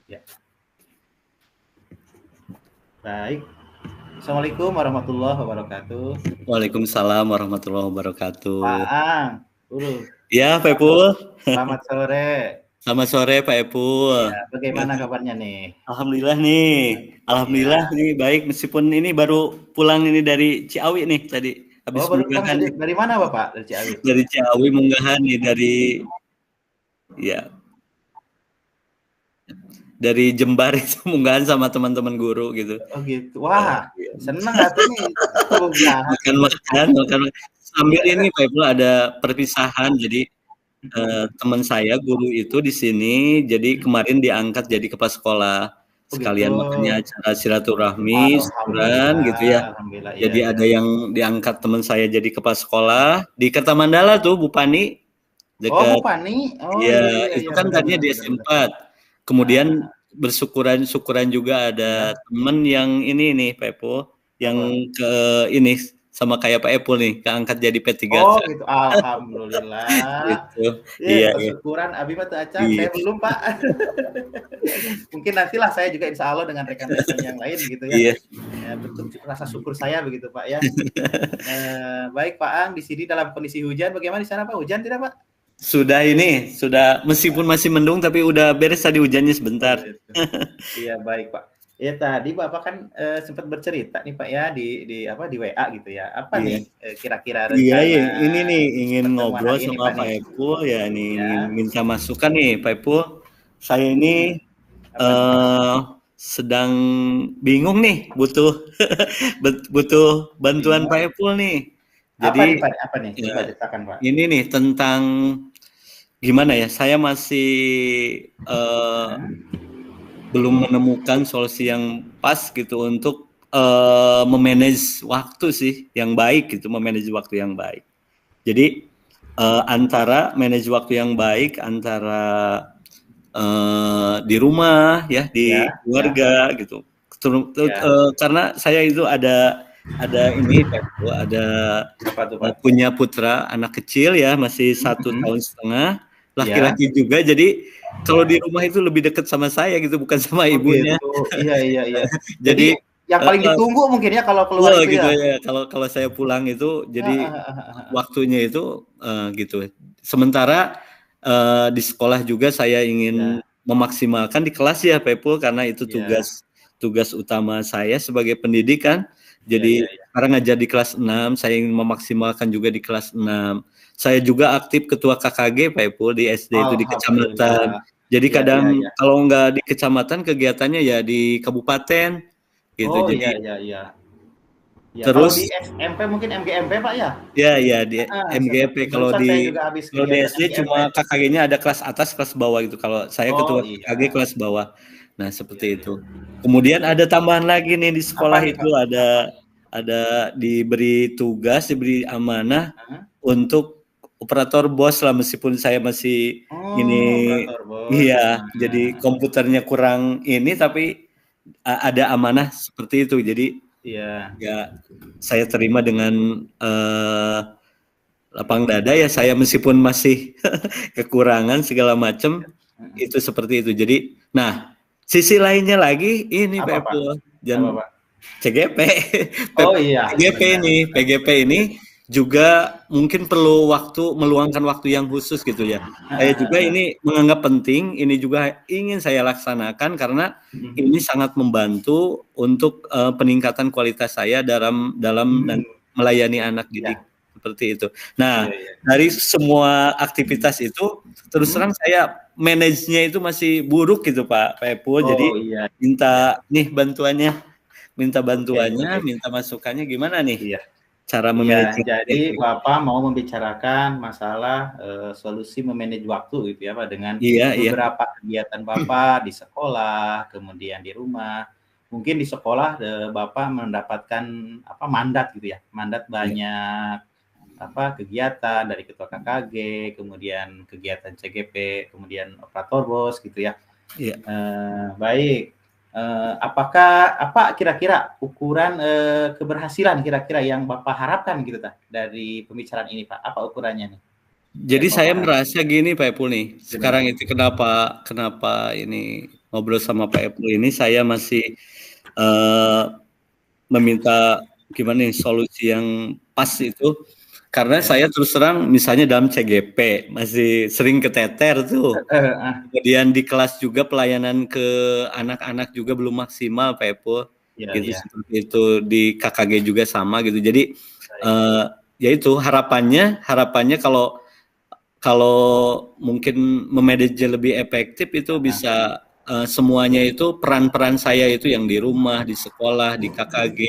Ya. Baik. Assalamualaikum warahmatullahi wabarakatuh. Waalaikumsalam warahmatullahi wabarakatuh. Pak Ang, dulu. Ya, Pak Epul. Selamat sore. Selamat sore, Pak Epul. Ya, bagaimana kabarnya nih? Alhamdulillah nih. Alhamdulillah Ya. nih baik meskipun ini baru pulang ini dari Ciawi nih tadi habis Oh, baru pulang munggahan nih. dari mana Bapak? Dari Ciawi? Dari Ciawi munggahan nih dari Jember itu munggahan sama teman-teman guru gitu. Oh gitu. Wah, seneng atuh nih. Makan sambil ini Pak Epul ada perpisahan jadi teman saya guru itu di sini, jadi kemarin diangkat jadi kepala sekolah. Oh Sekalian gitu. makanya acara silaturahmi, syukuran gitu ya. Alhamdulillah. Jadi Iya. ada yang diangkat teman saya jadi kepala sekolah di Kertamandala tuh Bu Pani Oh, Bu dekat. Pani. Oh iya Ya, iya itu iya kan benar tadinya benar di benar benar. S4. Kemudian syukuran juga ada Ya. temen yang ini nih Pak Epul, yang Apa? ke ini sama kayak Pak Epul nih, keangkat jadi P3K. Oh gitu. Alhamdulillah. Gitu. Iya, Iya, iya. syukuran Abi mah teu acan, Iya. saya belum, Pak. Mungkin nantilah saya juga insya Allah dengan rekan-rekan yang lain gitu ya. Iya. Ya, bentuk rasa syukur saya begitu Pak ya. Baik Pak Ang, di sini dalam kondisi hujan, bagaimana di sana Pak? Hujan tidak Pak? Sudah meskipun masih mendung tapi udah beres tadi hujannya sebentar. Iya baik Pak. Ya tadi Bapak kan sempat bercerita nih Pak ya di WA gitu ya. Apa Iya. nih kira-kira Iya, rencana ini nih ingin pertemuan ngobrol hari ini sama Pak Pak nih? Epul ya, ini Ya. ingin minta masukan nih Pak Epul. Saya ini Apa nih? sedang bingung nih, butuh bantuan Bingung. Pak Epul nih. Apa nih Jadi Pak? Apa nih? ya, Coba ceritakan Pak. ini nih tentang gimana ya? Saya masih belum menemukan solusi yang pas gitu untuk memanage waktu sih yang baik gitu, memanage waktu yang baik. Jadi antara manage waktu yang baik antara di rumah ya, di Ya, keluarga gitu. ya. Karena saya itu ada ini Pak, ada Apa tuh Pak? punya putra anak kecil ya, masih 1,5 tahun, Ya. laki-laki juga. Jadi kalau di rumah itu lebih dekat sama saya gitu, bukan sama Oh ibunya. gitu. Iya iya iya. Jadi Jadi yang paling ditunggu mungkin ya kalau keluar wah itu gitu ya. ya. Kalau saya pulang itu jadi Heeh, heeh, heeh. waktunya itu gitu. Sementara di sekolah juga saya ingin Ya, memaksimalkan di kelas ya Pak Epul, karena itu ya, tugas utama saya sebagai pendidikan. ya, ya, Jadi ya. sekarang ngajar di kelas 6, saya ingin memaksimalkan juga di kelas 6. Saya juga aktif ketua KKG Pak Epul di SD itu di kecamatan. Alhamdulillah. Jadi Ya, ya, kadang ya. kalau nggak di kecamatan kegiatannya ya di kabupaten gitu. Oh Jadi iya iya iya. Ya, kalau di terus SMP mungkin MGMP Pak ya? ya di Seperti MGP. Kalau barusan saya di juga habis kalau di kegiatan SD MGMP. cuma KKG-nya ada kelas atas, kelas bawah gitu. Kalau saya Oh ketua iya. KKG kelas bawah. Nah, Iya, seperti iya. itu. Kemudian ada tambahan lagi nih di Apa sekolah nih itu Pak? Apa? ada diberi tugas, diberi amanah Hah? untuk operator BOS lah, meskipun saya masih ini Oh, operator bos. iya, jadi komputernya kurang ini tapi ada amanah seperti itu. Jadi Iya. ya saya terima dengan lapang dada ya, saya meskipun masih kekurangan segala macam itu seperti itu. Jadi nah sisi lainnya lagi ini Apa Pak Pak? Epul Apa dan Pak? CGP Oh iya, benar. PGP ini juga mungkin perlu meluangkan waktu yang khusus gitu ya. Saya juga ini menganggap penting, ini juga ingin saya laksanakan karena ini sangat membantu untuk peningkatan kualitas saya dalam melayani anak didik Iya, seperti itu. Nah, iya, iya. dari semua aktivitas itu terus terang saya manage-nya itu masih buruk gitu Pak Epul. Jadi Oh iya, iya. minta Oke, bantuannya, oke. minta masukannya gimana nih Iya. cara Iya, memanage jadi waktu? Bapak mau membicarakan masalah solusi memanage waktu gitu ya Pak dengan Iya, iya. beberapa kegiatan Bapak di sekolah, kemudian di rumah. Mungkin di sekolah Bapak mendapatkan mandat gitu ya, mandat Iya. banyak kegiatan dari ketua KKG, kemudian kegiatan CGP, kemudian operator bos gitu ya. Iya. Baik. Apakah apa kira-kira ukuran keberhasilan kira-kira yang Bapak harapkan gitu dari pembicaraan ini Pak? Apa ukurannya nih Jadi yang saya Bapak harapkan? merasa gini Pak Epul nih, Gimana? sekarang itu kenapa ini ngobrol sama Pak Epul ini, saya masih meminta gimana nih solusi yang pas itu. Karena saya terus terang misalnya dalam CGP masih sering keteter tuh. Kemudian di kelas juga pelayanan ke anak-anak juga belum maksimal Pak Epul. Gitu seperti itu, di KKG juga sama gitu. Jadi ya itu harapannya kalau mungkin memanage lebih efektif itu bisa semuanya itu peran-peran saya itu yang di rumah, di sekolah, di KKG,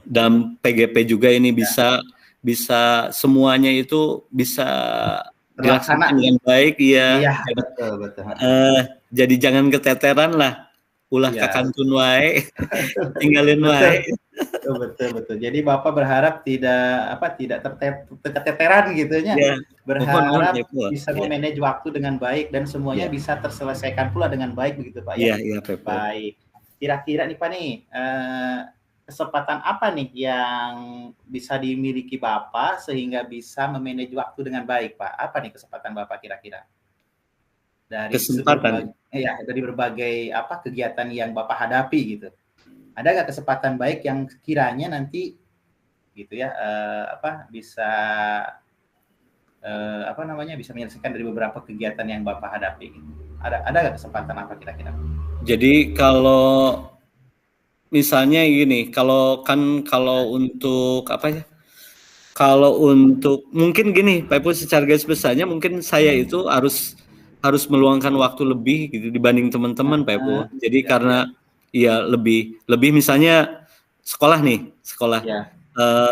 dan PGP juga ini bisa semuanya itu bisa dilaksanakan dengan baik ya. Iya, betul. Jadi jangan keteteran lah, ulah kakantun wae, tinggalin wae. Betul. Jadi Bapak berharap tidak keteteran gitu ya. Berharap bisa memanage waktu dengan baik dan semuanya bisa terselesaikan pula dengan baik begitu Pak ya. Iya, baik. Kira-kira nih Pak nih, kesempatan apa nih yang bisa dimiliki Bapak sehingga bisa memanage waktu dengan baik, Pak? Apa nih kesempatan Bapak kira-kira? Dari berbagai kegiatan yang Bapak hadapi gitu. Ada nggak kesempatan baik yang kiranya nanti gitu ya bisa bisa menyelesaikan dari beberapa kegiatan yang Bapak hadapi gitu. Ada nggak kesempatan apa kira-kira? Jadi kalau misalnya gini, kalau untuk kalau untuk mungkin gini, Pak Epul secara garis besarnya mungkin saya itu harus meluangkan waktu lebih gitu dibanding teman-teman Pak Epul. Jadi karena ya lebih misalnya sekolah.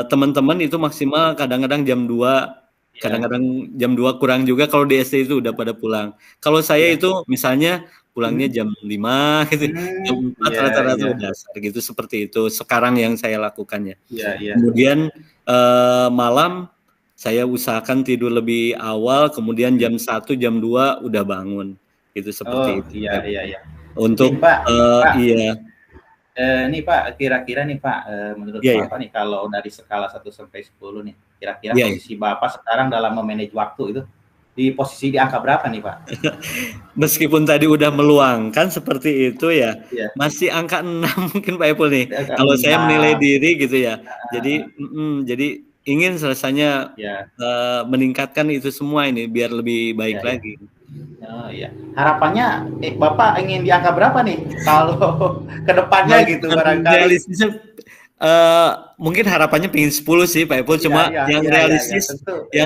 Teman-teman itu maksimal kadang-kadang jam 2, kadang-kadang jam 2 kurang juga kalau di SD itu udah pada pulang. Kalau saya itu misalnya pulangnya jam 5 gitu, jam 4 rata-rata udah gitu, seperti itu sekarang yang saya lakukannya. Kemudian malam saya usahakan tidur lebih awal, kemudian jam 1, jam 2 udah bangun. Itu seperti itu. Iya. Untuk nih Pak, kira-kira nih Pak, menurut Bapak nih kalau dari skala 1 sampai 10 nih, kira-kira posisi Bapak sekarang dalam memanage waktu itu di posisi di angka berapa nih Pak? Meskipun tadi udah meluangkan seperti itu ya, masih angka 6 mungkin Pak Epul nih. Kalau saya menilai diri gitu ya. Jadi ingin selesainya meningkatkan itu semua ini biar lebih baik lagi. Oh iya. Harapannya Bapak ingin di angka berapa nih kalau ke depannya gitu barangkali? Realistisnya mungkin harapannya pengen 10 sih Pak Epul, cuma yang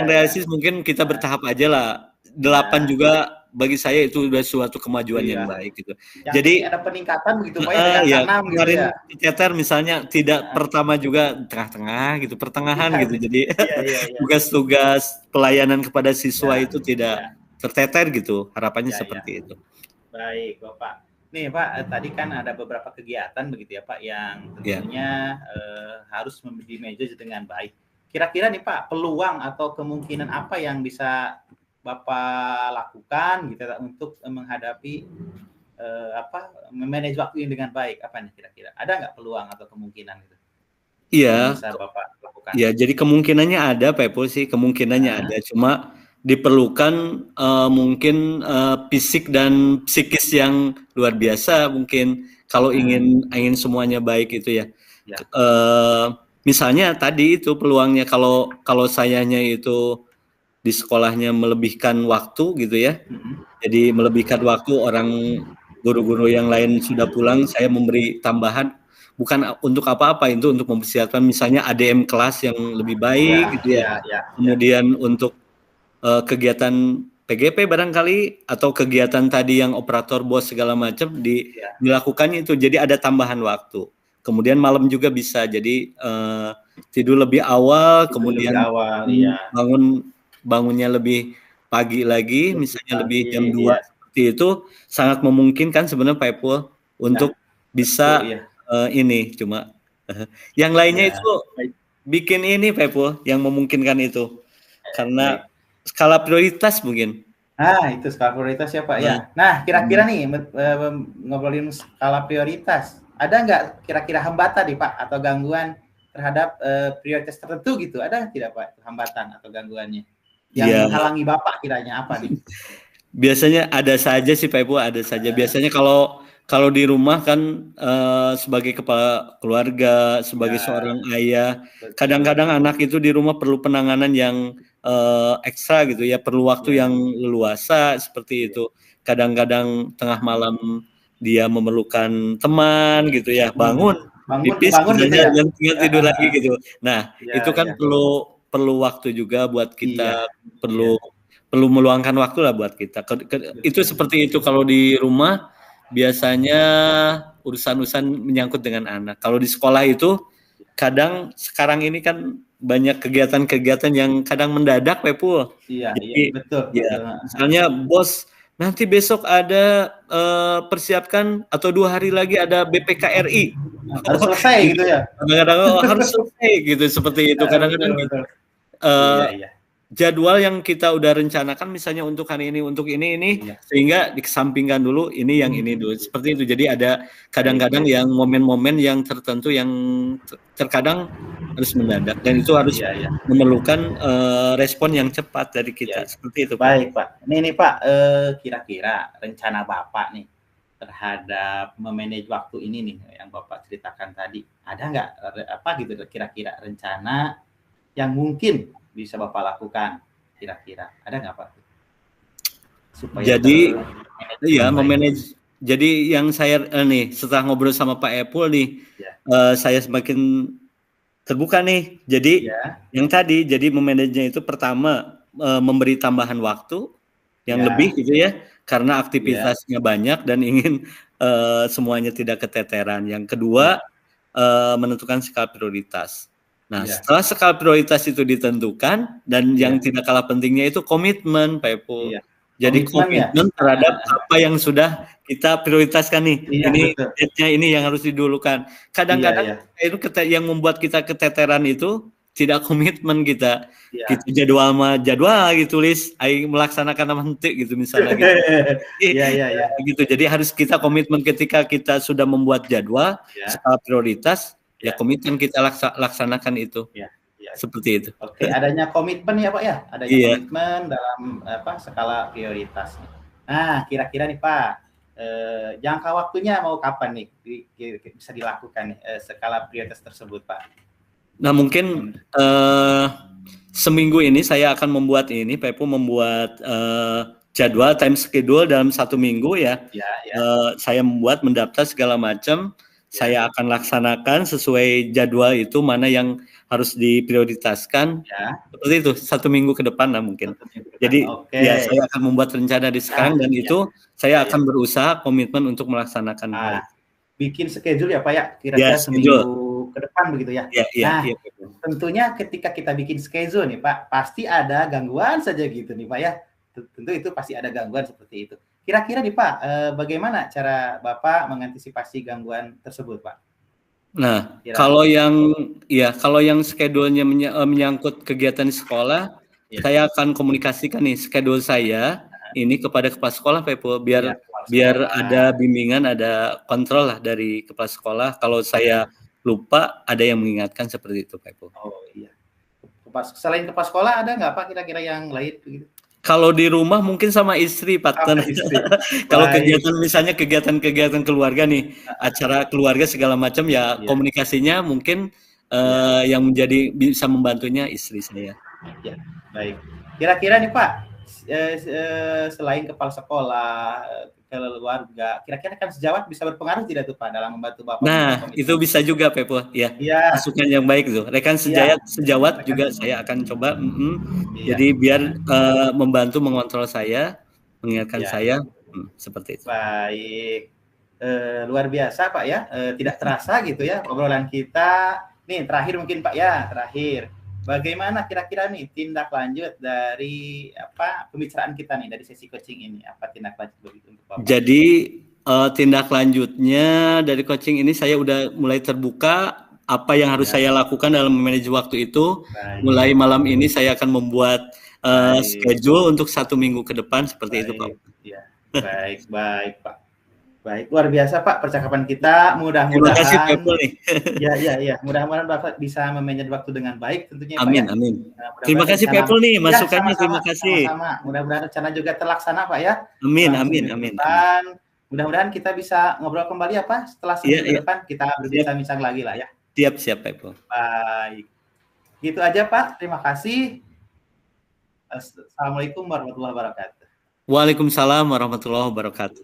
realistis mungkin kita bertahap aja lah. 8 juga bagi saya itu sudah suatu kemajuan yang baik gitu. Jadi ada peningkatan begitu Pak ya, dengan 6 kemarin Ceter misalnya tidak pertama juga tengah-tengah gitu, pertengahan gitu. Jadi tugas-tugas pelayanan kepada siswa itu tidak terteter gitu. Harapannya seperti itu. Baik, Bapak. Nih Pak, tadi kan ada beberapa kegiatan begitu ya Pak yang tentunya harus di-manage dengan baik. Kira-kira nih Pak, peluang atau kemungkinan apa yang bisa Bapak lakukan gitu untuk menghadapi memanage waktu ini dengan baik? Apa nih kira-kira? Ada nggak peluang atau kemungkinan gitu? Iya. Bisa Bapak lakukan? Iya, jadi kemungkinannya ada Pak Epul sih, kemungkinannya ada. Cuma diperlukan mungkin fisik dan psikis yang luar biasa mungkin kalau ingin semuanya baik itu ya. Misalnya tadi itu peluangnya kalau sayanya itu di sekolahnya melebihkan waktu gitu ya. Jadi melebihkan waktu, orang guru-guru yang lain sudah pulang, saya memberi tambahan bukan untuk apa-apa, itu untuk mempersiapkan misalnya ADM kelas yang lebih baik gitu ya. Kemudian untuk kegiatan PGP barangkali atau kegiatan tadi yang operator bos segala macam dilakukannya itu, jadi ada tambahan waktu. Kemudian malam juga bisa, jadi tidur lebih awal, kemudian bangunnya lebih pagi lagi, misalnya lebih jam 2 seperti itu sangat memungkinkan sebenarnya Pak Epul untuk bisa ini. Cuma yang lainnya itu bikin ini Pak Epul yang memungkinkan itu karena skala prioritas mungkin. Itu skala prioritas ya Pak ya. Nah kira-kira nih ngobrolin skala prioritas, ada nggak kira-kira hambatan nih Pak atau gangguan terhadap prioritas tertentu gitu? Ada tidak Pak hambatan atau gangguannya yang menghalangi Bapak kiranya apa nih? Biasanya ada saja sih Pak Ibu, ada saja. Biasanya kalau di rumah kan sebagai kepala keluarga, sebagai seorang ayah, kadang-kadang anak itu di rumah perlu penanganan yang ekstra gitu ya, perlu waktu yang leluasa seperti itu. Kadang-kadang tengah malam dia memerlukan teman gitu ya, bangun pipis gitu ya? dan tinggal tidur lagi gitu. Nah, itu kan perlu waktu juga buat kita, perlu meluangkan waktu lah buat kita. Itu seperti itu kalau di rumah biasanya urusan-urusan menyangkut dengan anak. Kalau di sekolah itu kadang sekarang ini kan banyak kegiatan-kegiatan yang kadang mendadak, Pepu. Jadi, betul. Misalnya bos nanti besok ada persiapkan atau 2 hari lagi ada BPKRI. Harus selesai gitu ya? Kadang-kadang harus selesai gitu, seperti itu. Kadang-kadang jadwal yang kita udah rencanakan misalnya untuk hari ini, untuk ini sehingga dikesampingkan dulu ini yang ini dulu. Seperti itu. Jadi ada kadang-kadang yang momen-momen yang tertentu yang terkadang harus mendadak dan itu harus memerlukan respon yang cepat dari kita. Seperti itu, Pak. Baik, Pak. Ini Pak, kira-kira rencana Bapak nih terhadap memanage waktu ini nih yang Bapak ceritakan tadi. Ada nggak apa gitu kira-kira rencana yang mungkin bisa Bapak lakukan kira-kira? Ada nggak Pak? Supaya memanage. Jadi yang saya nih setelah ngobrol sama Pak Epul nih, saya semakin terbuka nih. Jadi yang tadi, jadi memanagenya itu pertama memberi tambahan waktu yang lebih gitu ya, karena aktivitasnya banyak dan ingin semuanya tidak keteteran. Yang kedua menentukan skala prioritas. Nah, setelah skala prioritas itu ditentukan dan yang tidak kalah pentingnya itu komitmen, Pak Epul. Jadi komitmen terhadap apa yang sudah kita prioritaskan nih. Ini yang harus didulukan. Kadang-kadang itu yang membuat kita keteteran itu tidak komitmen kita. Gitu jadwal gitu tulis melaksanakan nanti gitu misalnya gitu. Gitu. Jadi harus kita komitmen ketika kita sudah membuat jadwal skala prioritas. Komitmen kita laksanakan itu. Seperti itu. Oke, adanya komitmen ya Pak ya. Adanya komitmen dalam skala prioritas. Nah, kira-kira nih Pak, jangka waktunya mau kapan nih bisa dilakukan nih skala prioritas tersebut Pak? Nah, mungkin seminggu ini saya akan membuat membuat jadwal time schedule dalam 1 minggu ya. Saya mendaftar segala macam. Saya akan laksanakan sesuai jadwal itu mana yang harus diprioritaskan. Seperti itu 1 minggu ke depan lah mungkin. Jadi saya akan membuat rencana di sekarang dan itu saya akan berusaha komitmen untuk melaksanakan. Bikin schedule ya Pak ya, kira-kira seminggu ke depan begitu ya. Tentunya ketika kita bikin schedule nih Pak, pasti ada gangguan saja gitu nih Pak ya. Tentu itu pasti ada gangguan seperti itu. Kira-kira nih Pak, bagaimana cara Bapak mengantisipasi gangguan tersebut Pak? Nah, kalau yang schedule-nya menyangkut kegiatan di sekolah, saya akan komunikasikan nih schedule saya ini kepada kepala sekolah Pak Ibu, biar ada bimbingan, ada kontrol lah dari kepala sekolah. Kalau saya lupa, ada yang mengingatkan seperti itu Pak Ibu. Oh iya. Selain kepala sekolah ada nggak Pak kira-kira yang lain begitu? Kalau di rumah mungkin sama istri, partner. Kalau misalnya kegiatan keluarga nih, acara keluarga segala macam komunikasinya mungkin yang bisa membantunya istri saya. Baik. Kira-kira nih Pak, selain kepala sekolah, keluarga, kira-kira kan sejawat bisa berpengaruh tidak tuh Pak dalam membantu Bapak? Nah, itu bisa juga Pepo, masukan yang baik tuh. Rekan sejawat juga saya akan coba, jadi biar membantu mengontrol saya, mengingatkan saya, seperti itu. Baik, luar biasa Pak ya, tidak terasa gitu ya obrolan kita. Nih terakhir mungkin Pak ya, bagaimana kira-kira nih tindak lanjut dari pembicaraan kita nih dari sesi coaching ini? Apa tindak lanjut begitu untuk Bapak? Jadi tindak lanjutnya dari coaching ini saya udah mulai terbuka apa yang harus saya lakukan dalam memanage waktu itu. Mulai malam ini saya akan membuat schedule untuk 1 minggu ke depan seperti itu Pak. Baik Pak. Baik, luar biasa Pak percakapan kita. Terima kasih Mudah-mudahan Pepul nih. ya. Mudah-mudahan Bapak bisa memanage waktu dengan baik tentunya Pak Amin, ya. amin. Nah, Terima mudah-mudahan kasih rencana Pepul nih masukannya, sama-sama, terima kasih. sama-sama. Mudah-mudahan rencana juga terlaksana Pak ya. Amin, Dalam amin, seminggu amin. depan. Mudah-mudahan kita bisa ngobrol kembali ya Pak setelah seminggu Iya. depan kita berbincang-bincang lagi lah ya. Siap Pepul. Baik. Gitu aja Pak. Terima kasih. Assalamualaikum warahmatullahi wabarakatuh. Waalaikumsalam warahmatullahi wabarakatuh.